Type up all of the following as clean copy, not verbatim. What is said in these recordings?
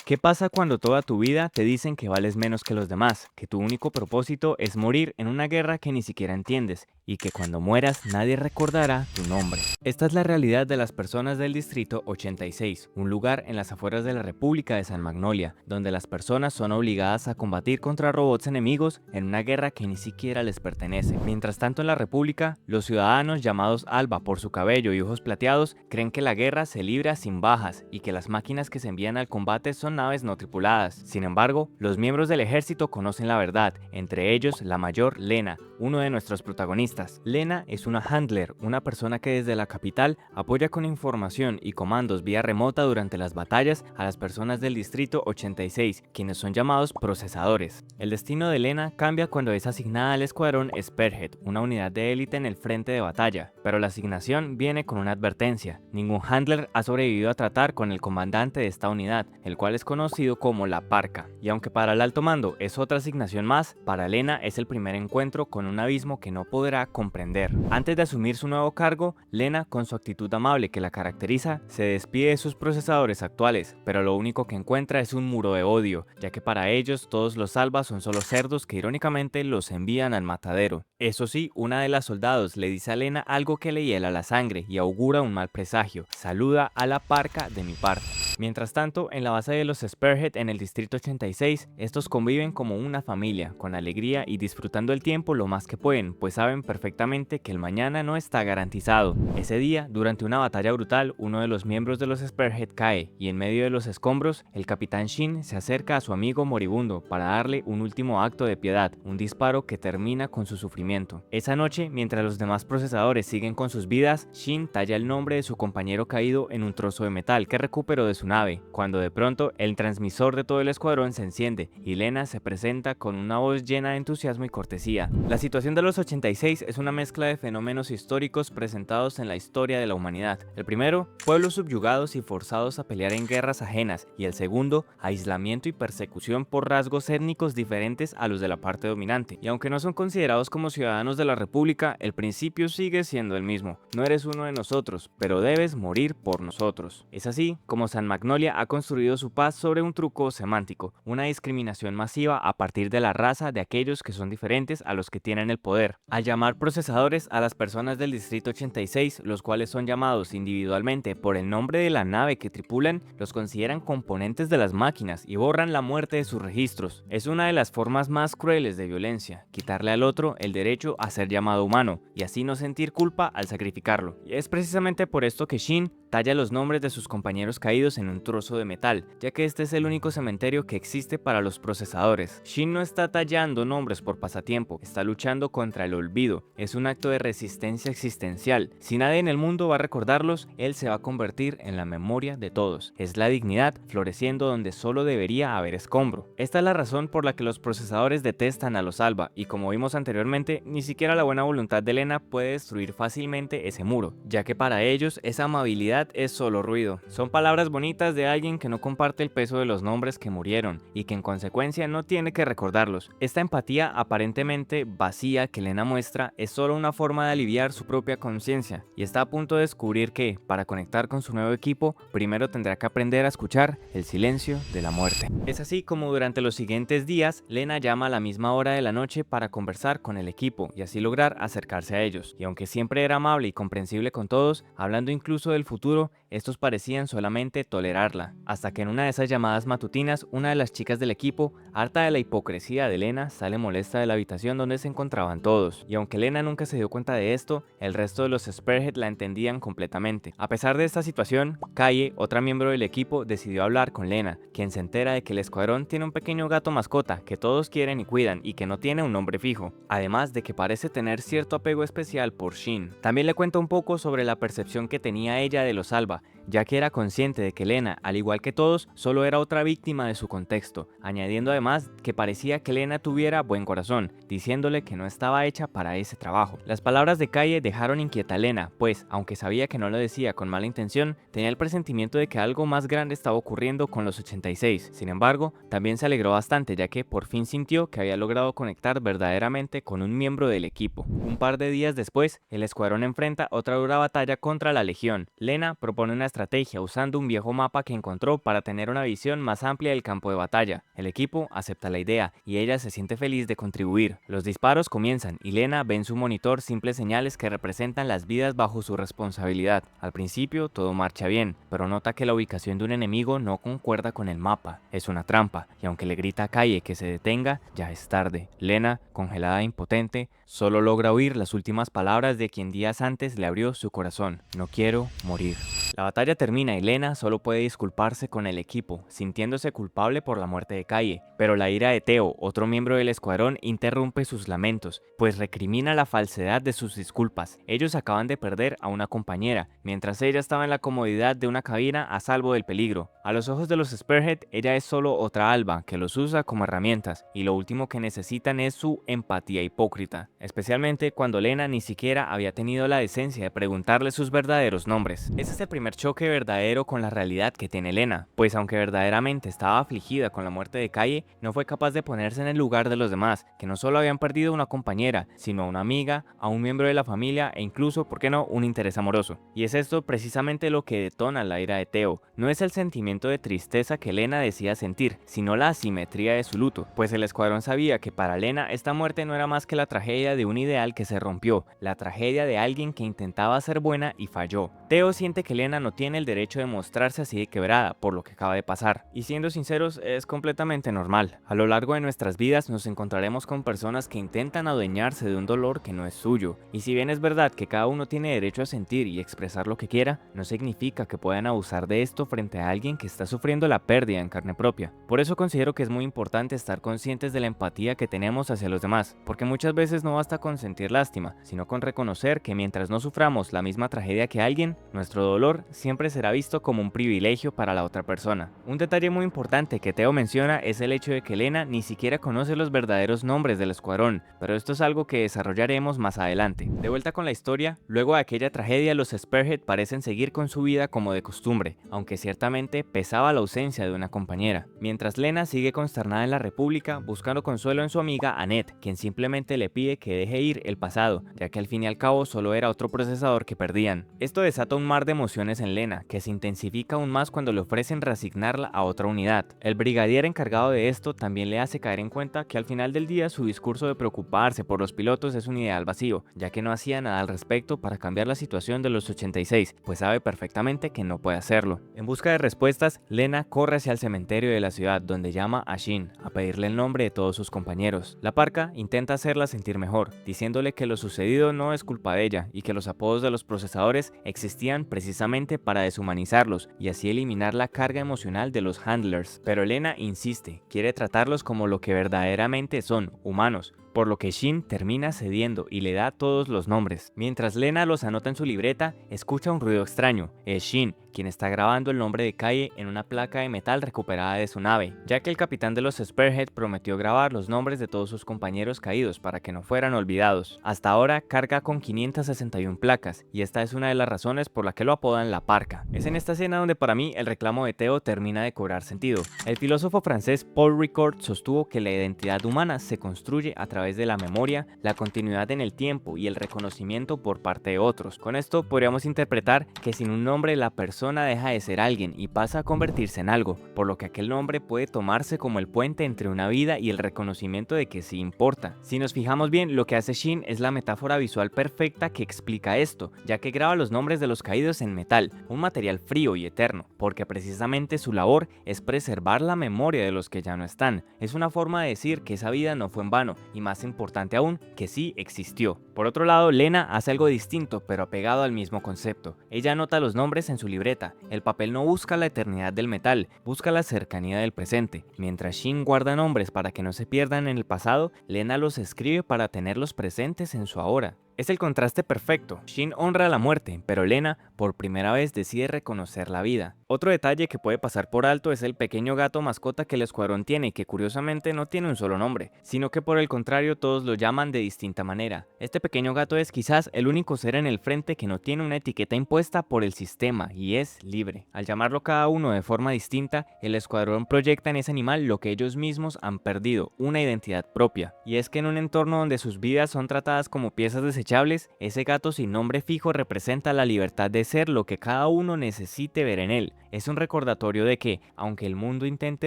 ¿Qué pasa cuando toda tu vida te dicen que vales menos que los demás, que tu único propósito es morir en una guerra que ni siquiera entiendes y que cuando mueras nadie recordará tu nombre? Esta es la realidad de las personas del Distrito 86, un lugar en las afueras de la República de San Magnolia, donde las personas son obligadas a combatir contra robots enemigos en una guerra que ni siquiera les pertenece. Mientras tanto, en la República, los ciudadanos llamados Alba por su cabello y ojos plateados creen que la guerra se libra sin bajas y que las máquinas que se envían al combate son naves no tripuladas. Sin embargo, los miembros del ejército conocen la verdad, entre ellos la mayor Lena, uno de nuestros protagonistas. Lena es una handler, una persona que desde la capital apoya con información y comandos vía remota durante las batallas a las personas del Distrito 86, quienes son llamados procesadores. El destino de Lena cambia cuando es asignada al escuadrón Spearhead, una unidad de élite en el frente de batalla, pero la asignación viene con una advertencia: ningún handler ha sobrevivido a tratar con el comandante de esta unidad, el cual es conocido como la Parca. Y aunque para el alto mando es otra asignación más, para Lena es el primer encuentro con un abismo que no podrá comprender. Antes de asumir su nuevo cargo, Lena, con su actitud amable que la caracteriza, se despide de sus procesadores actuales, pero lo único que encuentra es un muro de odio, ya que para ellos todos los Albas son solo cerdos que irónicamente los envían al matadero. Eso sí, una de las soldados le dice a Lena algo que le hiela la sangre y augura un mal presagio: saluda a la Parca de mi parte. Mientras tanto, en la base de los Spearhead en el Distrito 86, estos conviven como una familia, con alegría y disfrutando el tiempo lo más que pueden, pues saben perfectamente que el mañana no está garantizado. Ese día, durante una batalla brutal, uno de los miembros de los Spearhead cae, y en medio de los escombros, el capitán Shin se acerca a su amigo moribundo para darle un último acto de piedad, un disparo que termina con su sufrimiento. Esa noche, mientras los demás procesadores siguen con sus vidas, Shin talla el nombre de su compañero caído en un trozo de metal que recuperó de su nave, cuando de pronto el transmisor de todo el escuadrón se enciende y Lena se presenta con una voz llena de entusiasmo y cortesía. La situación de los 86 es una mezcla de fenómenos históricos presentados en la historia de la humanidad. El primero, pueblos subyugados y forzados a pelear en guerras ajenas, y el segundo, aislamiento y persecución por rasgos étnicos diferentes a los de la parte dominante. Y aunque no son considerados como ciudadanos de la República, el principio sigue siendo el mismo: no eres uno de nosotros, pero debes morir por nosotros. Es así como San Magnolia ha construido su paz sobre un truco semántico, una discriminación masiva a partir de la raza de aquellos que son diferentes a los que tienen el poder. Al llamar procesadores a las personas del Distrito 86, los cuales son llamados individualmente por el nombre de la nave que tripulan, los consideran componentes de las máquinas y borran la muerte de sus registros. Es una de las formas más crueles de violencia, quitarle al otro el derecho a ser llamado humano y así no sentir culpa al sacrificarlo. Y es precisamente por esto que Shin talla los nombres de sus compañeros caídos en un trozo de metal, ya que este es el único cementerio que existe para los procesadores. Shin no está tallando nombres por pasatiempo, está luchando contra el olvido. Es un acto de resistencia existencial. Si nadie en el mundo va a recordarlos, él se va a convertir en la memoria de todos. Es la dignidad floreciendo donde solo debería haber escombro. Esta es la razón por la que los procesadores detestan a los Alba, y como vimos anteriormente, ni siquiera la buena voluntad de Lena puede destruir fácilmente ese muro, ya que para ellos esa amabilidad es solo ruido. Son palabras bonitas de alguien que no comparte el peso de los nombres que murieron y que en consecuencia no tiene que recordarlos. Esta empatía aparentemente vacía que Lena muestra es solo una forma de aliviar su propia conciencia, y está a punto de descubrir que, para conectar con su nuevo equipo, primero tendrá que aprender a escuchar el silencio de la muerte. Es así como durante los siguientes días, Lena llama a la misma hora de la noche para conversar con el equipo y así lograr acercarse a ellos. Y aunque siempre era amable y comprensible con todos, hablando incluso del futuro, estos parecían solamente tolerarla, hasta que en una de esas llamadas matutinas, una de las chicas del equipo, harta de la hipocresía de Lena, sale molesta de la habitación donde se encontraban todos, y aunque Lena nunca se dio cuenta de esto, el resto de los Spearhead la entendían completamente. A pesar de esta situación, Kaye, otra miembro del equipo, decidió hablar con Lena, quien se entera de que el escuadrón tiene un pequeño gato mascota que todos quieren y cuidan y que no tiene un nombre fijo, además de que parece tener cierto apego especial por Shin. También le cuenta un poco sobre la percepción que tenía ella de los Alba, ya que era consciente de que Lena, al igual que todos, solo era otra víctima de su contexto, añadiendo además que parecía que Lena tuviera buen corazón, diciéndole que no estaba hecha para ese trabajo. Las palabras de Kaye dejaron inquieta a Lena, pues, aunque sabía que no lo decía con mala intención, tenía el presentimiento de que algo más grande estaba ocurriendo con los 86. Sin embargo, también se alegró bastante, ya que por fin sintió que había logrado conectar verdaderamente con un miembro del equipo. Un par de días después, el escuadrón enfrenta otra dura batalla contra la Legión. Lena propone una estrategia usando un viejo mapa que encontró para tener una visión más amplia del campo de batalla. El equipo acepta la idea y ella se siente feliz de contribuir. Los disparos comienzan y Lena ve en su monitor simples señales que representan las vidas bajo su responsabilidad. Al principio todo marcha bien, pero nota que la ubicación de un enemigo no concuerda con el mapa. Es una trampa y aunque le grita a Kaye que se detenga, ya es tarde. Lena, congelada e impotente, solo logra oír las últimas palabras de quien días antes le abrió su corazón: no quiero morir. La batalla termina y Lena solo puede disculparse con el equipo, sintiéndose culpable por la muerte de Kaye, pero la ira de Teo, otro miembro del escuadrón, interrumpe sus lamentos, pues recrimina la falsedad de sus disculpas. Ellos acaban de perder a una compañera, mientras ella estaba en la comodidad de una cabina a salvo del peligro. A los ojos de los Spearhead, ella es solo otra Alba que los usa como herramientas, y lo último que necesitan es su empatía hipócrita, especialmente cuando Lena ni siquiera había tenido la decencia de preguntarle sus verdaderos nombres. Ese es el primer choque verdadero con la realidad que tiene Lena, pues aunque verdaderamente estaba afligida con la muerte de Kaye, no fue capaz de ponerse en el lugar de los demás, que no solo habían perdido una compañera, sino a una amiga, a un miembro de la familia e incluso, ¿por qué no?, un interés amoroso. Y es esto precisamente lo que detona la ira de Teo. No es el sentimiento de tristeza que Lena decía sentir, sino la asimetría de su luto, pues el escuadrón sabía que para Lena esta muerte no era más que la tragedia de un ideal que se rompió, la tragedia de alguien que intentaba ser buena y falló. Teo siente que Lena no tiene el derecho de mostrarse así de quebrada por lo que acaba de pasar, y siendo sinceros es completamente normal. A lo largo de nuestras vidas nos encontraremos con personas que intentan adueñarse de un dolor que no es suyo, y si bien es verdad que cada uno tiene derecho a sentir y expresar lo que quiera, no significa que puedan abusar de esto frente a alguien que está sufriendo la pérdida en carne propia. Por eso considero que es muy importante estar conscientes de la empatía que tenemos hacia los demás, porque muchas veces no basta con sentir lástima, sino con reconocer que mientras no suframos la misma tragedia que alguien, nuestro dolor siempre será visto como un privilegio para la otra persona. Un detalle muy importante que Teo menciona es el hecho de que Lena ni siquiera conoce los verdaderos nombres del escuadrón, pero esto es algo que desarrollaremos más adelante. De vuelta con la historia, luego de aquella tragedia los Spearhead parecen seguir con su vida como de costumbre, aunque ciertamente pesaba la ausencia de una compañera, mientras Lena sigue consternada en la República buscando consuelo en su amiga Annette, quien simplemente le pide que deje ir el pasado, ya que al fin y al cabo solo era otro procesador que perdían. Esto desata un mar de emociones en Lena, que se intensifica aún más cuando le ofrecen reasignarla a otra unidad. El brigadier encargado de esto también le hace caer en cuenta que al final del día su discurso de preocuparse por los pilotos es un ideal vacío, ya que no hacía nada al respecto para cambiar la situación de los 86, pues sabe perfectamente que no puede hacerlo. En busca de respuestas, Lena corre hacia el cementerio de la ciudad, donde llama a Shin a pedirle el nombre de todos sus compañeros. La parca intenta hacerla sentir mejor, diciéndole que lo sucedido no es culpa de ella y que los apodos de los procesadores existían precisamente para deshumanizarlos y así eliminar la carga emocional de los handlers. Pero Lena insiste, quiere tratarlos como lo que verdaderamente son, humanos, por lo que Shin termina cediendo y le da todos los nombres. Mientras Lena los anota en su libreta, escucha un ruido extraño. Es Shin quien está grabando el nombre de Kaye en una placa de metal recuperada de su nave, ya que el capitán de los Spearhead prometió grabar los nombres de todos sus compañeros caídos para que no fueran olvidados. Hasta ahora carga con 561 placas, y esta es una de las razones por la que lo apodan la Parca. Es en esta escena donde para mí el reclamo de Teo termina de cobrar sentido. El filósofo francés Paul Ricoeur sostuvo que la identidad humana se construye a través de la memoria, la continuidad en el tiempo y el reconocimiento por parte de otros. Con esto podríamos interpretar que sin un nombre la persona deja de ser alguien y pasa a convertirse en algo, por lo que aquel nombre puede tomarse como el puente entre una vida y el reconocimiento de que sí importa. Si nos fijamos bien, lo que hace Shin es la metáfora visual perfecta que explica esto, ya que graba los nombres de los caídos en metal, un material frío y eterno, porque precisamente su labor es preservar la memoria de los que ya no están. Es una forma de decir que esa vida no fue en vano, y más importante aún, que sí existió. Por otro lado, Lena hace algo distinto, pero apegado al mismo concepto. Ella anota los nombres en su libreta. El papel no busca la eternidad del metal, busca la cercanía del presente. Mientras Shin guarda nombres para que no se pierdan en el pasado, Lena los escribe para tenerlos presentes en su ahora. Es el contraste perfecto. Shin honra la muerte, pero Lena por primera vez decide reconocer la vida. Otro detalle que puede pasar por alto es el pequeño gato mascota que el escuadrón tiene y que curiosamente no tiene un solo nombre, sino que por el contrario todos lo llaman de distinta manera. Este pequeño gato es quizás el único ser en el frente que no tiene una etiqueta impuesta por el sistema y es libre. Al llamarlo cada uno de forma distinta, el escuadrón proyecta en ese animal lo que ellos mismos han perdido, una identidad propia. Y es que en un entorno donde sus vidas son tratadas como piezas desechables, ese gato sin nombre fijo representa la libertad de ser lo que cada uno necesite ver en él. Es un recordatorio de que, aunque el mundo intente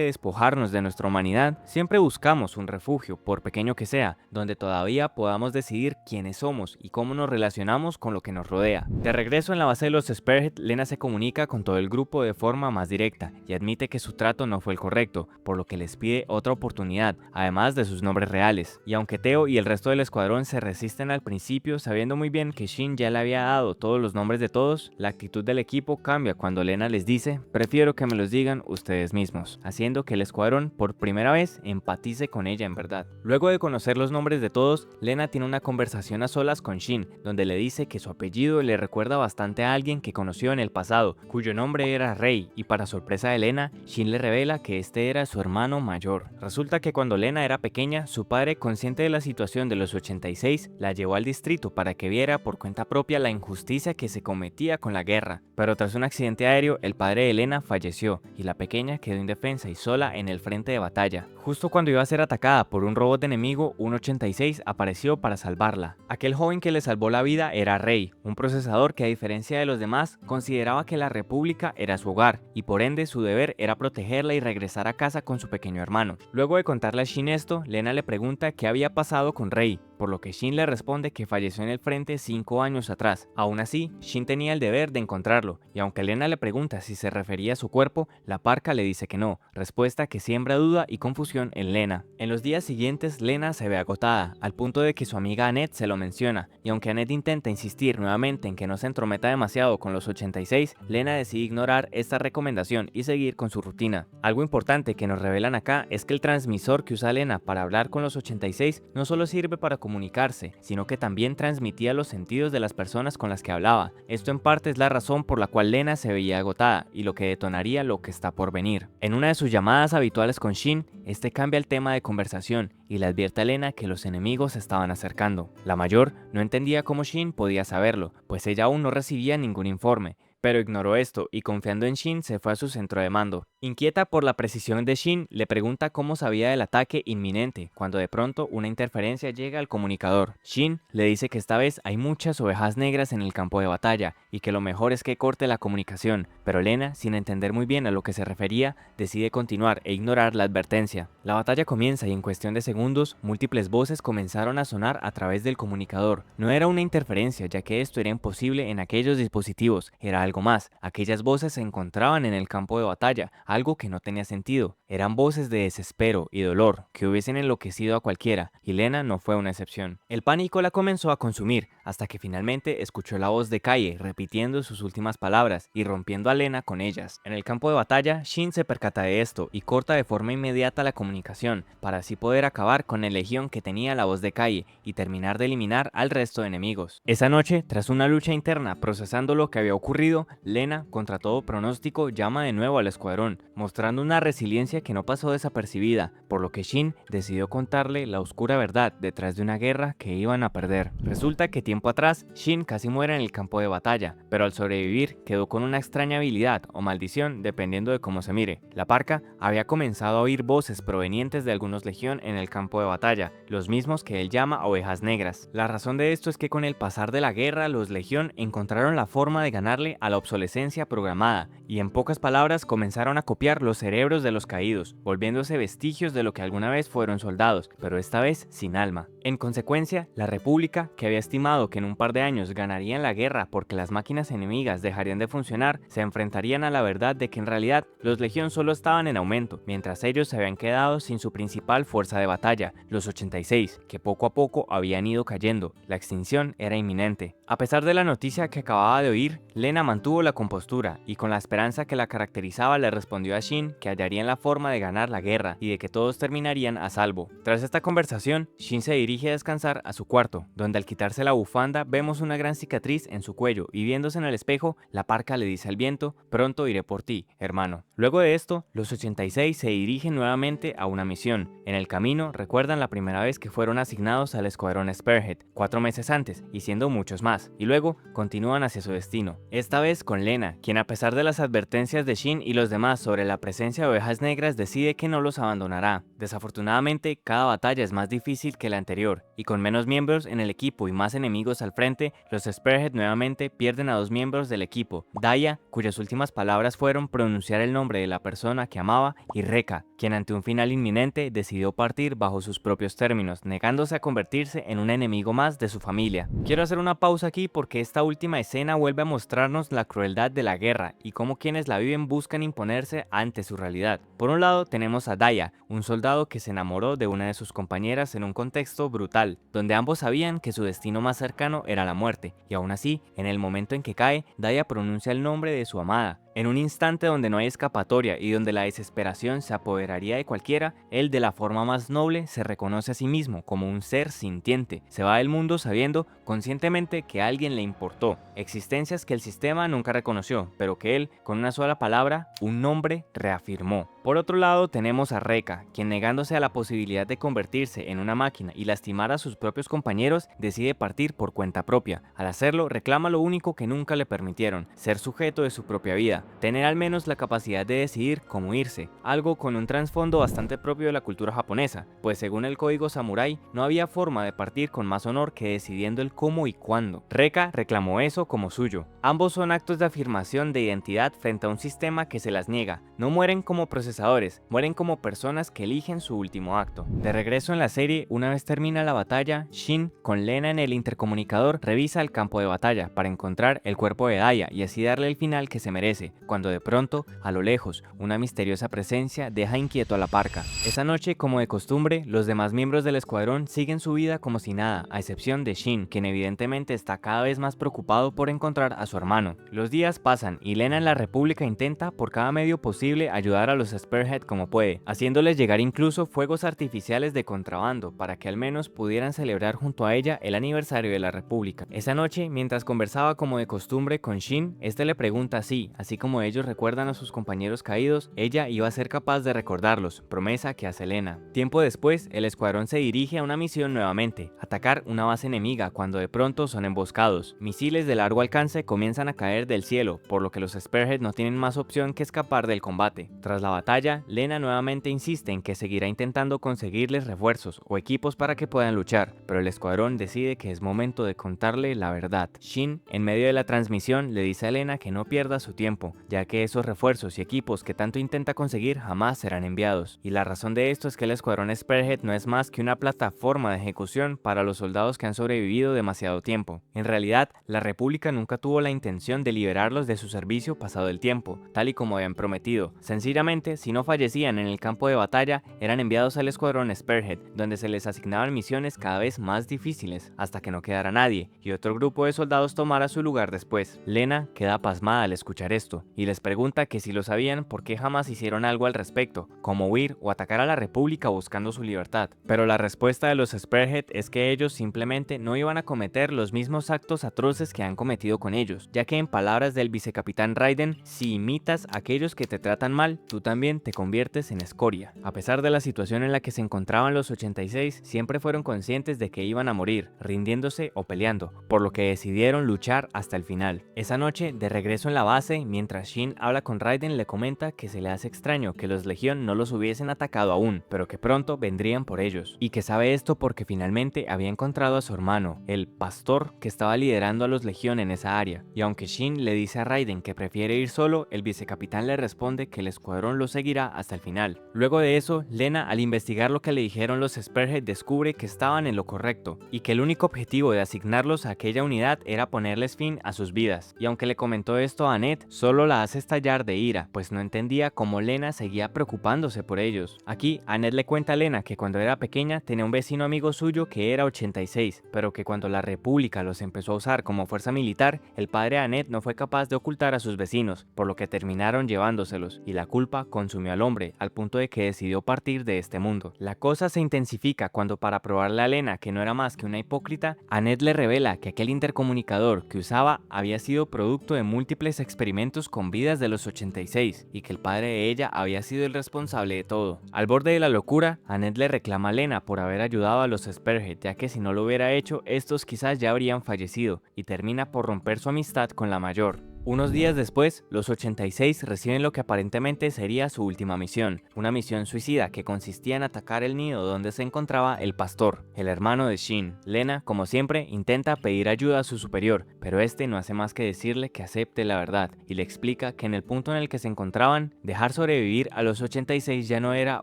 despojarnos de nuestra humanidad, siempre buscamos un refugio, por pequeño que sea, donde todavía podamos decidir quiénes somos y cómo nos relacionamos con lo que nos rodea. De regreso en la base de los Spearhead, Lena se comunica con todo el grupo de forma más directa y admite que su trato no fue el correcto, por lo que les pide otra oportunidad, además de sus nombres reales. Y aunque Theo y el resto del escuadrón se resisten al principio, sabiendo muy bien que Shin ya le había dado todos los nombres de todos, la actitud del equipo cambia cuando Lena les dice: prefiero que me los digan ustedes mismos, haciendo que el escuadrón por primera vez empatice con ella en verdad. Luego de conocer los nombres de todos, Lena tiene una conversación a solas con Shin, donde le dice que su apellido le recuerda bastante a alguien que conoció en el pasado, cuyo nombre era Rey, y para sorpresa de Lena, Shin le revela que este era su hermano mayor. Resulta que cuando Lena era pequeña, su padre, consciente de la situación de los 86, la llevó al distrito para que viera por cuenta propia la injusticia que se cometía con la guerra. Pero tras un accidente aéreo, el padre de Lena falleció y la pequeña quedó indefensa y sola en el frente de batalla. Justo cuando iba a ser atacada por un robot enemigo, un 86 apareció para salvarla. Aquel joven que le salvó la vida era Rey, un procesador que, a diferencia de los demás, consideraba que la República era su hogar y por ende su deber era protegerla y regresar a casa con su pequeño hermano. Luego de contarle a Shin esto, Lena le pregunta qué había pasado con Rey, por lo que Shin le responde que falleció en el frente 5 años atrás. Aún así, Shin tenía el deber de encontrarlo, y aunque Lena le pregunta si se refería a su cuerpo, la parca le dice que no, respuesta que siembra duda y confusión en Lena. En los días siguientes, Lena se ve agotada, al punto de que su amiga Annette se lo menciona, y aunque Annette intenta insistir nuevamente en que no se entrometa demasiado con los 86, Lena decide ignorar esta recomendación y seguir con su rutina. Algo importante que nos revelan acá es que el transmisor que usa Lena para hablar con los 86 no solo sirve para comunicarse, sino que también transmitía los sentidos de las personas con las que hablaba. Esto en parte es la razón por la cual Lena se veía agotada y lo que detonaría lo que está por venir. En una de sus llamadas habituales con Shin, este cambia el tema de conversación y le advierte a Lena que los enemigos se estaban acercando. La mayor no entendía cómo Shin podía saberlo, pues ella aún no recibía ningún informe, pero ignoró esto y confiando en Shin se fue a su centro de mando. Inquieta por la precisión de Shin, le pregunta cómo sabía del ataque inminente, cuando de pronto una interferencia llega al comunicador. Shin le dice que esta vez hay muchas ovejas negras en el campo de batalla y que lo mejor es que corte la comunicación, pero Lena, sin entender muy bien a lo que se refería, decide continuar e ignorar la advertencia. La batalla comienza y en cuestión de segundos, múltiples voces comenzaron a sonar a través del comunicador. No era una interferencia, ya que esto era imposible en aquellos dispositivos, era algo más. Aquellas voces se encontraban en el campo de batalla, algo que no tenía sentido. Eran voces de desespero y dolor que hubiesen enloquecido a cualquiera, y Lena no fue una excepción. El pánico la comenzó a consumir, hasta que finalmente escuchó la voz de Kaye repitiendo sus últimas palabras y rompiendo a Lena con ellas. En el campo de batalla, Shin se percata de esto y corta de forma inmediata la comunicación, para así poder acabar con la legión que tenía la voz de Kaye y terminar de eliminar al resto de enemigos. Esa noche, tras una lucha interna procesando lo que había ocurrido, Lena, contra todo pronóstico, llama de nuevo al escuadrón, mostrando una resiliencia que no pasó desapercibida, por lo que Shin decidió contarle la oscura verdad detrás de una guerra que iban a perder. Resulta que tiempo atrás, Shin casi muere en el campo de batalla, pero al sobrevivir quedó con una extraña habilidad o maldición dependiendo de cómo se mire. La parca había comenzado a oír voces provenientes de algunos legión en el campo de batalla, los mismos que él llama ovejas negras. La razón de esto es que con el pasar de la guerra, los legión encontraron la forma de ganarle a la obsolescencia programada, y en pocas palabras comenzaron a copiar los cerebros de los caídos, volviéndose vestigios de lo que alguna vez fueron soldados, pero esta vez sin alma. En consecuencia, la República, que había estimado que en un par de años ganarían la guerra porque las máquinas enemigas dejarían de funcionar, se enfrentarían a la verdad de que en realidad los legión solo estaban en aumento, mientras ellos se habían quedado sin su principal fuerza de batalla, los 86, que poco a poco habían ido cayendo. La extinción era inminente. A pesar de la noticia que acababa de oír, Lena mantuvo la compostura y con la esperanza que la caracterizaba le respondió a Shin que hallarían la forma de ganar la guerra y de que todos terminarían a salvo. Tras esta conversación, Shin se dirige a descansar a su cuarto, donde al quitarse la bufanda bufanda vemos una gran cicatriz en su cuello y viéndose en el espejo, la parca le dice al viento: pronto iré por ti, hermano. Luego de esto, los 86 se dirigen nuevamente a una misión. En el camino recuerdan la primera vez que fueron asignados al escuadrón Spearhead, 4 meses antes, y siendo muchos más, y luego continúan hacia su destino. Esta vez con Lena, quien a pesar de las advertencias de Shin y los demás sobre la presencia de ovejas negras decide que no los abandonará. Desafortunadamente, cada batalla es más difícil que la anterior, y con menos miembros en el equipo y más enemigos al frente, los Spearhead nuevamente pierden a 2 miembros del equipo: Daya, cuyas últimas palabras fueron pronunciar el nombre de la persona que amaba, y Rekka, quien ante un final inminente decidió partir bajo sus propios términos, negándose a convertirse en un enemigo más de su familia. Quiero hacer una pausa aquí porque esta última escena vuelve a mostrarnos la crueldad de la guerra y cómo quienes la viven buscan imponerse ante su realidad. Por un lado tenemos a Daya, un soldado que se enamoró de una de sus compañeras en un contexto brutal, donde ambos sabían que su destino más cercano era la muerte, y aún así, en el momento en que cae, Daya pronuncia el nombre de su amada. En un instante donde no hay escapatoria y donde la desesperación se apoderaría de cualquiera, él de la forma más noble se reconoce a sí mismo como un ser sintiente. Se va del mundo sabiendo conscientemente que a alguien le importó, existencias que el sistema nunca reconoció, pero que él, con una sola palabra, un nombre, reafirmó. Por otro lado tenemos a Rekka, quien negándose a la posibilidad de convertirse en una máquina y lastimar a sus propios compañeros, decide partir por cuenta propia. Al hacerlo, reclama lo único que nunca le permitieron: ser sujeto de su propia vida, tener al menos la capacidad de decidir cómo irse, algo con un trasfondo bastante propio de la cultura japonesa, pues según el código samurái, no había forma de partir con más honor que decidiendo el cómo y cuándo. Rekka reclamó eso como suyo. Ambos son actos de afirmación de identidad frente a un sistema que se las niega. No mueren como procesadores, mueren como personas que eligen su último acto. De regreso en la serie, una vez termina la batalla, Shin, con Lena en el intercomunicador, revisa el campo de batalla para encontrar el cuerpo de Daya y así darle el final que se merece, cuando de pronto, a lo lejos, una misteriosa presencia deja inquieto a la parca. Esa noche, como de costumbre, los demás miembros del escuadrón siguen su vida como si nada, a excepción de Shin, quien evidentemente está cada vez más preocupado por encontrar a su hermano. Los días pasan y Lena en la República intenta por cada medio posible ayudar a los Spearhead como puede, haciéndoles llegar incluso fuegos artificiales de contrabando para que al menos pudieran celebrar junto a ella el aniversario de la República. Esa noche, mientras conversaba como de costumbre con Shin, este le pregunta si, así como ellos recuerdan a sus compañeros caídos, ella iba a ser capaz de recordarlos, promesa que hace Lena. Tiempo después, el escuadrón se dirige a una misión nuevamente: atacar una base enemiga, cuando de pronto son emboscados. Misiles de largo alcance comienzan a caer del cielo, por lo que los Spearhead no tienen más opción que escapar del combate. Tras la batalla, Lena nuevamente insiste en que seguirá intentando conseguirles refuerzos o equipos para que puedan luchar, pero el escuadrón decide que es momento de contarle la verdad. Shin, en medio de la transmisión, le dice a Lena que no pierda su tiempo, ya que esos refuerzos y equipos que tanto intenta conseguir jamás serán enviados, y la razón de esto es que el escuadrón Spearhead no es más que una plataforma de ejecución para los soldados que han sobrevivido demasiado tiempo. En realidad, la República nunca tuvo la intención de liberarlos de su servicio pasado el tiempo, tal y como habían prometido. Sencillamente, si no fallecían en el campo de batalla, eran enviados al escuadrón Spearhead, donde se les asignaban misiones cada vez más difíciles, hasta que no quedara nadie, y otro grupo de soldados tomara su lugar después. Lena queda pasmada al escuchar esto, y les pregunta que si lo sabían, por qué jamás hicieron algo al respecto, como huir o atacar a la República buscando su libertad. Pero la respuesta de los Spearhead es que ellos simplemente no iban a cometer los mismos actos atroces que han cometido con ellos, ya que en palabras del vicecapitán Raiden, si imitas a aquellos que te tratan mal, tú también te conviertes en escoria. A pesar de la situación en la que se encontraban los 86, siempre fueron conscientes de que iban a morir, rindiéndose o peleando, por lo que decidieron luchar hasta el final. Esa noche, de regreso en la base, mientras Shin habla con Raiden, le comenta que se le hace extraño que los Legión no los hubiesen atacado aún, pero que pronto vendrían por ellos, y que sabe esto porque finalmente había encontrado a su hermano, el pastor que estaba liderando a los Legión en esa área, y aunque Shin le dice a Raiden que prefiere ir solo, el vicecapitán le responde que el escuadrón lo seguirá hasta el final. Luego de eso, Lena, al investigar lo que le dijeron los Spearhead, descubre que estaban en lo correcto, y que el único objetivo de asignarlos a aquella unidad era ponerles fin a sus vidas, y aunque le comentó esto a Annette, solo solo la hace estallar de ira, pues no entendía cómo Lena seguía preocupándose por ellos. Aquí, Annette le cuenta a Lena que cuando era pequeña tenía un vecino amigo suyo que era 86, pero que cuando la República los empezó a usar como fuerza militar, el padre de Annette no fue capaz de ocultar a sus vecinos, por lo que terminaron llevándoselos, y la culpa consumió al hombre, al punto de que decidió partir de este mundo. La cosa se intensifica cuando, para probarle a Lena que no era más que una hipócrita, Annette le revela que aquel intercomunicador que usaba había sido producto de múltiples experimentos con vidas de los 86 y que el padre de ella había sido el responsable de todo. Al borde de la locura, Annette le reclama a Lena por haber ayudado a los Spearhead, ya que si no lo hubiera hecho, estos quizás ya habrían fallecido, y termina por romper su amistad con la mayor. Unos días después, los 86 reciben lo que aparentemente sería su última misión, una misión suicida que consistía en atacar el nido donde se encontraba el pastor, el hermano de Shin. Lena, como siempre, intenta pedir ayuda a su superior, pero este no hace más que decirle que acepte la verdad y le explica que en el punto en el que se encontraban, dejar sobrevivir a los 86 ya no era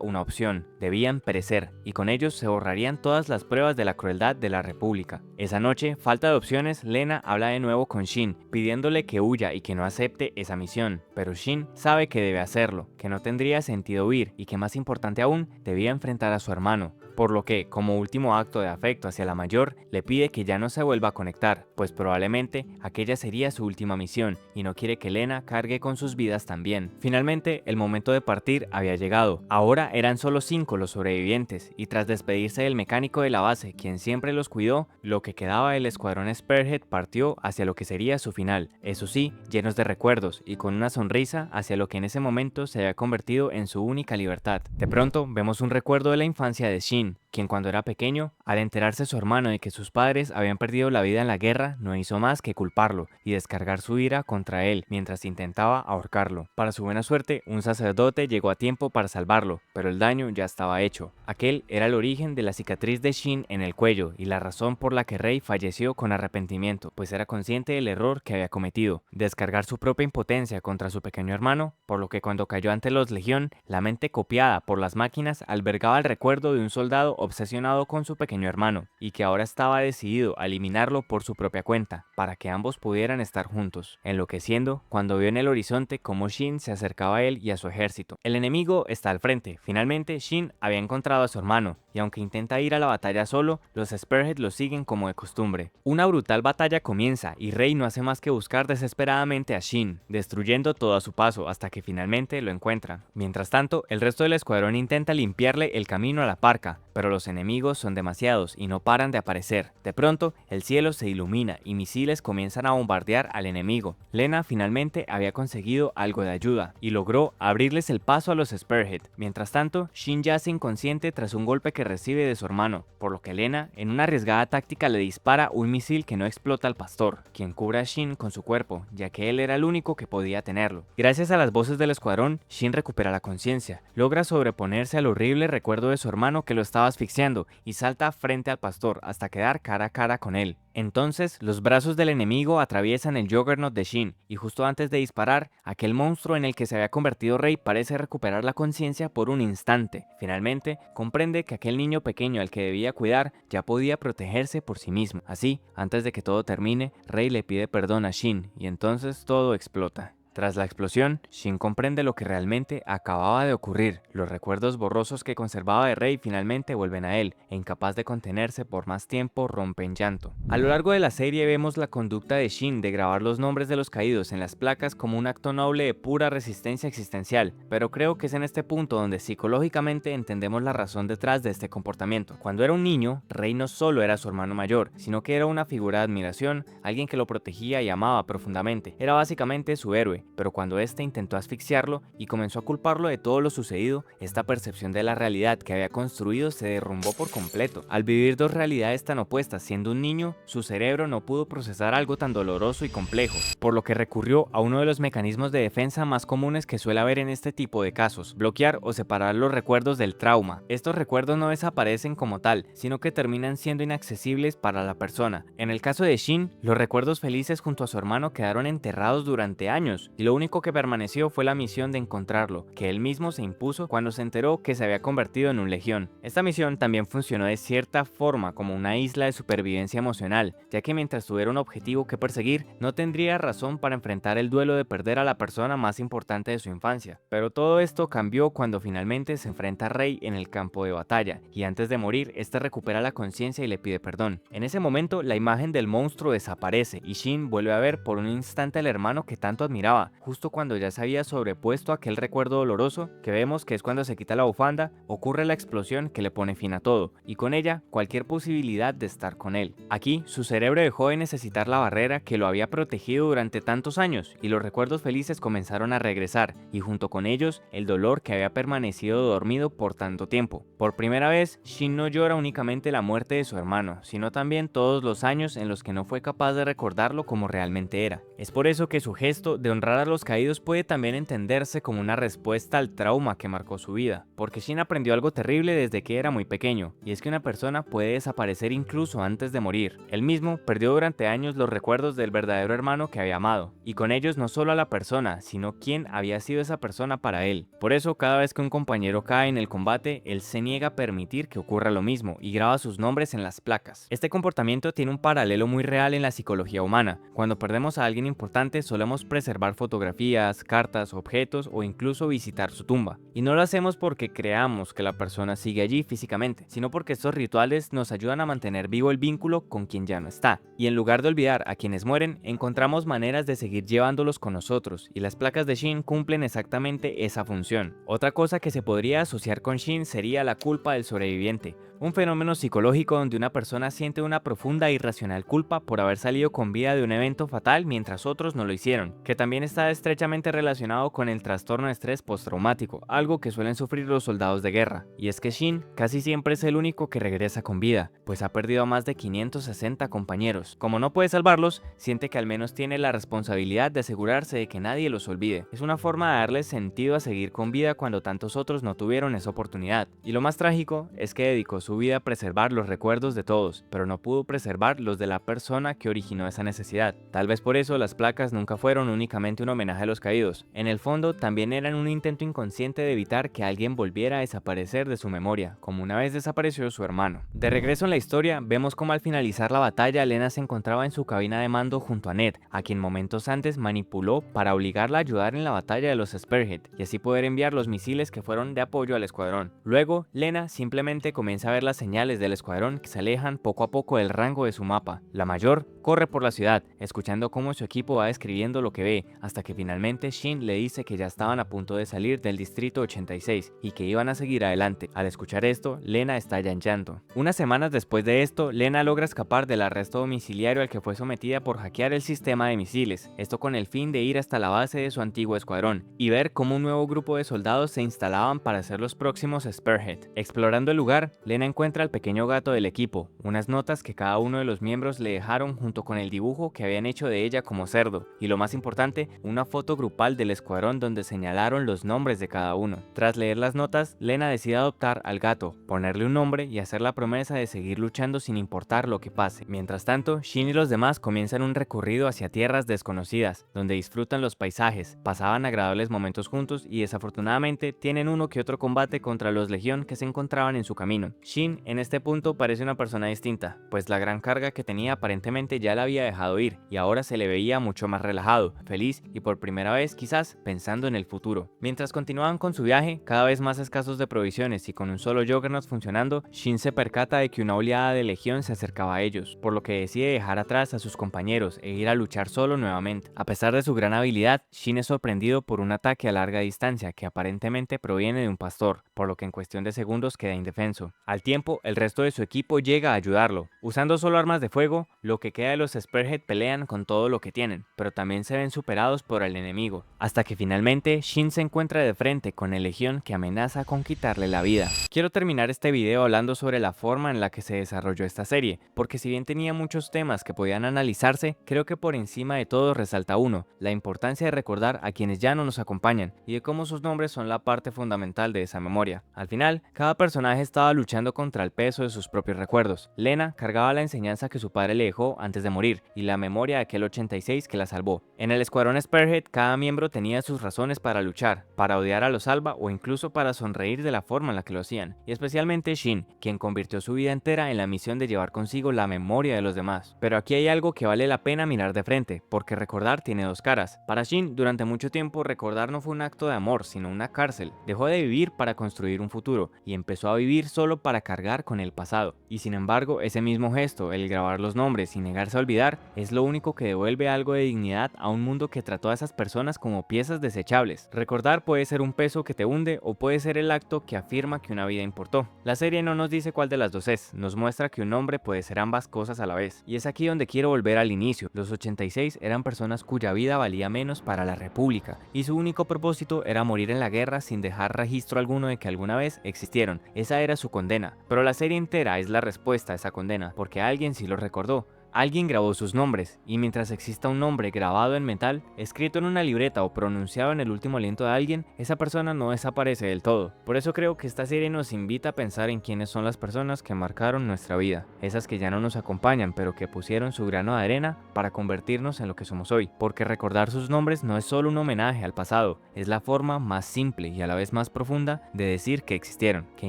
una opción, debían perecer, y con ellos se borrarían todas las pruebas de la crueldad de la República. Esa noche, falta de opciones, Lena habla de nuevo con Shin, pidiéndole que huya y que no acepte esa misión, pero Shin sabe que debe hacerlo, que no tendría sentido huir y que, más importante aún, debía enfrentar a su hermano, por lo que, como último acto de afecto hacia la mayor, le pide que ya no se vuelva a conectar, pues probablemente aquella sería su última misión y no quiere que Lena cargue con sus vidas también. Finalmente, el momento de partir había llegado. Ahora eran solo 5 los sobrevivientes, y tras despedirse del mecánico de la base, quien siempre los cuidó, lo que quedaba del escuadrón Spearhead partió hacia lo que sería su final, eso sí, llenos de recuerdos y con una sonrisa hacia lo que en ese momento se había convertido en su única libertad. De pronto, vemos un recuerdo de la infancia de Shin, quien cuando era pequeño, al enterarse su hermano de que sus padres habían perdido la vida en la guerra, no hizo más que culparlo y descargar su ira contra él mientras intentaba ahorcarlo. Para su buena suerte, un sacerdote llegó a tiempo para salvarlo, pero el daño ya estaba hecho. Aquel era el origen de la cicatriz de Shin en el cuello y la razón por la que Rei falleció con arrepentimiento, pues era consciente del error que había cometido, descargar su propia impotencia contra su pequeño hermano, por lo que cuando cayó ante los Legión, la mente copiada por las máquinas albergaba el recuerdo de un soldado obsesionado con su pequeño hermano, y que ahora estaba decidido a eliminarlo por su propia cuenta, para que ambos pudieran estar juntos, enloqueciendo cuando vio en el horizonte cómo Shin se acercaba a él y a su ejército. El enemigo está al frente. Finalmente, Shin había encontrado a su hermano, y aunque intenta ir a la batalla solo, los Spearhead lo siguen como de costumbre. Una brutal batalla comienza, y Rei no hace más que buscar desesperadamente a Shin, destruyendo todo a su paso hasta que finalmente lo encuentra. Mientras tanto, el resto del escuadrón intenta limpiarle el camino a la parca, pero los enemigos son demasiados y no paran de aparecer. De pronto, el cielo se ilumina y misiles comienzan a bombardear al enemigo. Lena finalmente había conseguido algo de ayuda y logró abrirles el paso a los Spearhead. Mientras tanto, Shin yace inconsciente tras un golpe que recibe de su hermano, por lo que Lena, en una arriesgada táctica, le dispara un misil que no explota al pastor, quien cubre a Shin con su cuerpo, ya que él era el único que podía tenerlo. Gracias a las voces del escuadrón, Shin recupera la conciencia, logra sobreponerse al horrible recuerdo de su hermano que lo estaba asfixiando y salta frente al pastor hasta quedar cara a cara con él. Entonces, los brazos del enemigo atraviesan el Juggernaut de Shin, y justo antes de disparar, aquel monstruo en el que se había convertido Rei parece recuperar la conciencia por un instante. Finalmente, comprende que aquel niño pequeño al que debía cuidar ya podía protegerse por sí mismo. Así, antes de que todo termine, Rei le pide perdón a Shin, y entonces todo explota. Tras la explosión, Shin comprende lo que realmente acababa de ocurrir. Los recuerdos borrosos que conservaba de Rei finalmente vuelven a él, e incapaz de contenerse por más tiempo, rompe en llanto. A lo largo de la serie vemos la conducta de Shin de grabar los nombres de los caídos en las placas como un acto noble de pura resistencia existencial, pero creo que es en este punto donde psicológicamente entendemos la razón detrás de este comportamiento. Cuando era un niño, Rei no solo era su hermano mayor, sino que era una figura de admiración, alguien que lo protegía y amaba profundamente. Era básicamente su héroe, pero cuando este intentó asfixiarlo y comenzó a culparlo de todo lo sucedido, esta percepción de la realidad que había construido se derrumbó por completo. Al vivir dos realidades tan opuestas siendo un niño, su cerebro no pudo procesar algo tan doloroso y complejo, por lo que recurrió a uno de los mecanismos de defensa más comunes que suele haber en este tipo de casos: bloquear o separar los recuerdos del trauma. Estos recuerdos no desaparecen como tal, sino que terminan siendo inaccesibles para la persona. En el caso de Shin, los recuerdos felices junto a su hermano quedaron enterrados durante años, y lo único que permaneció fue la misión de encontrarlo, que él mismo se impuso cuando se enteró que se había convertido en un legión. Esta misión también funcionó de cierta forma como una isla de supervivencia emocional, ya que mientras tuviera un objetivo que perseguir, no tendría razón para enfrentar el duelo de perder a la persona más importante de su infancia. Pero todo esto cambió cuando finalmente se enfrenta a Rey en el campo de batalla, y antes de morir, este recupera la conciencia y le pide perdón. En ese momento, la imagen del monstruo desaparece y Shin vuelve a ver por un instante al hermano que tanto admiraba, justo cuando ya se había sobrepuesto aquel recuerdo doloroso, que vemos que es cuando se quita la bufanda, ocurre la explosión que le pone fin a todo, y con ella cualquier posibilidad de estar con él. Aquí, su cerebro dejó de necesitar la barrera que lo había protegido durante tantos años, y los recuerdos felices comenzaron a regresar, y junto con ellos, el dolor que había permanecido dormido por tanto tiempo. Por primera vez, Shin no llora únicamente la muerte de su hermano, sino también todos los años en los que no fue capaz de recordarlo como realmente era. Es por eso que su gesto de honrar a los caídos puede también entenderse como una respuesta al trauma que marcó su vida, porque Shin aprendió algo terrible desde que era muy pequeño, y es que una persona puede desaparecer incluso antes de morir. Él mismo perdió durante años los recuerdos del verdadero hermano que había amado, y con ellos no solo a la persona, sino quién había sido esa persona para él. Por eso, cada vez que un compañero cae en el combate, él se niega a permitir que ocurra lo mismo y graba sus nombres en las placas. Este comportamiento tiene un paralelo muy real en la psicología humana. Cuando perdemos a alguien importante, solemos preservar fotografías, cartas, objetos o incluso visitar su tumba. Y no lo hacemos porque creamos que la persona sigue allí físicamente, sino porque estos rituales nos ayudan a mantener vivo el vínculo con quien ya no está. Y en lugar de olvidar a quienes mueren, encontramos maneras de seguir llevándolos con nosotros, y las placas de Shin cumplen exactamente esa función. Otra cosa que se podría asociar con Shin sería la culpa del sobreviviente, un fenómeno psicológico donde una persona siente una profunda e irracional culpa por haber salido con vida de un evento fatal mientras otros no lo hicieron, que también está estrechamente relacionado con el trastorno de estrés postraumático, algo que suelen sufrir los soldados de guerra. Y es que Shin casi siempre es el único que regresa con vida, pues ha perdido a más de 560 compañeros. Como no puede salvarlos, siente que al menos tiene la responsabilidad de asegurarse de que nadie los olvide. Es una forma de darle sentido a seguir con vida cuando tantos otros no tuvieron esa oportunidad. Y lo más trágico es que dedicó su vida a preservar los recuerdos de todos, pero no pudo preservar los de la persona que originó esa necesidad. Tal vez por eso las placas nunca fueron únicamente un homenaje a los caídos. En el fondo también eran un intento inconsciente de evitar que alguien volviera a desaparecer de su memoria, como una vez desapareció su hermano. De regreso en la historia, vemos cómo al finalizar la batalla, Lena se encontraba en su cabina de mando junto a Ned, a quien momentos antes manipuló para obligarla a ayudar en la batalla de los Spearhead, y así poder enviar los misiles que fueron de apoyo al escuadrón. Luego, Lena simplemente comienza a ver las señales del escuadrón que se alejan poco a poco del rango de su mapa. La mayor corre por la ciudad, escuchando cómo su equipo va describiendo lo que ve, hasta que finalmente Shin le dice que ya estaban a punto de salir del distrito 86 y que iban a seguir adelante. Al escuchar esto, Lena estalla en llanto. Unas semanas después de esto, Lena logra escapar del arresto domiciliario al que fue sometida por hackear el sistema de misiles, esto con el fin de ir hasta la base de su antiguo escuadrón y ver cómo un nuevo grupo de soldados se instalaban para ser los próximos Spearhead. Explorando el lugar, Lena encuentra al pequeño gato del equipo, unas notas que cada uno de los miembros le dejaron junto con el dibujo que habían hecho de ella como cerdo, y lo más importante, una foto grupal del escuadrón donde señalaron los nombres de cada uno. Tras leer las notas, Lena decide adoptar al gato, ponerle un nombre y hacer la promesa de seguir luchando sin importar lo que pase. Mientras tanto, Shin y los demás comienzan un recorrido hacia tierras desconocidas, donde disfrutan los paisajes, pasaban agradables momentos juntos y desafortunadamente tienen uno que otro combate contra los legión que se encontraban en su camino. Shin en este punto parece una persona distinta, pues la gran carga que tenía aparentemente ya la había dejado ir y ahora se le veía mucho más relajado, feliz y por primera vez quizás pensando en el futuro. Mientras continuaban con su viaje, cada vez más escasos de provisiones y con un solo Juggernaut funcionando, Shin se percata de que una oleada de legión se acercaba a ellos, por lo que decide dejar atrás a sus compañeros e ir a luchar solo nuevamente. A pesar de su gran habilidad, Shin es sorprendido por un ataque a larga distancia que aparentemente proviene de un pastor, por lo que en cuestión de segundos queda indefenso. Al tiempo, el resto de su equipo llega a ayudarlo. Usando solo armas de fuego, lo que queda de los Spearhead pelean con todo lo que tienen, pero también se ven superados por el enemigo, hasta que finalmente Shin se encuentra de frente con el legión que amenaza con quitarle la vida. Quiero terminar este video hablando sobre la forma en la que se desarrolló esta serie, porque si bien tenía muchos temas que podían analizarse, creo que por encima de todo resalta uno, la importancia de recordar a quienes ya no nos acompañan y de cómo sus nombres son la parte fundamental de esa memoria. Al final, cada personaje estaba luchando contra el peso de sus propios recuerdos. Lena cargaba la enseñanza que su padre le dejó antes de morir y la memoria de aquel 86 que la salvó. En el escuadrón Spearhead, cada miembro tenía sus razones para luchar, para odiar a los Alba o incluso para sonreír de la forma en la que lo hacían. Y especialmente Shin, quien convirtió su vida entera en la misión de llevar consigo la memoria de los demás. Pero aquí hay algo que vale la pena mirar de frente, porque recordar tiene dos caras. Para Shin, durante mucho tiempo recordar no fue un acto de amor, sino una cárcel. Dejó de vivir para construir un futuro, y empezó a vivir solo para cargar con el pasado. Y sin embargo, ese mismo gesto, el grabar los nombres y negarse a olvidar, es lo único que devuelve algo de dignidad a un mundo que trató a esas personas como piezas desechables. Recordar puede ser un peso que te hunde o puede ser el acto que afirma que una vida importó. La serie no nos dice cuál de las dos es, nos muestra que un hombre puede ser ambas cosas a la vez. Y es aquí donde quiero volver al inicio. Los 86 eran personas cuya vida valía menos para la República, y su único propósito era morir en la guerra sin dejar registro alguno de que alguna vez existieron. Esa era su condena. Pero la serie entera es la respuesta a esa condena, porque alguien sí lo recordó. Alguien grabó sus nombres, y mientras exista un nombre grabado en metal, escrito en una libreta o pronunciado en el último aliento de alguien, esa persona no desaparece del todo. Por eso creo que esta serie nos invita a pensar en quiénes son las personas que marcaron nuestra vida, esas que ya no nos acompañan, pero que pusieron su grano de arena para convertirnos en lo que somos hoy. Porque recordar sus nombres no es solo un homenaje al pasado, es la forma más simple y a la vez más profunda de decir que existieron, que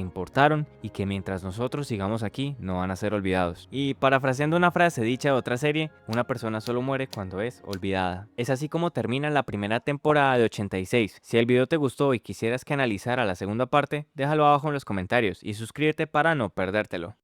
importaron y que mientras nosotros sigamos aquí no van a ser olvidados. Y parafraseando una frase dicha de otra serie, una persona solo muere cuando es olvidada. Es así como termina la primera temporada de 86. Si el video te gustó y quisieras que analizara la segunda parte, déjalo abajo en los comentarios y suscríbete para no perdértelo.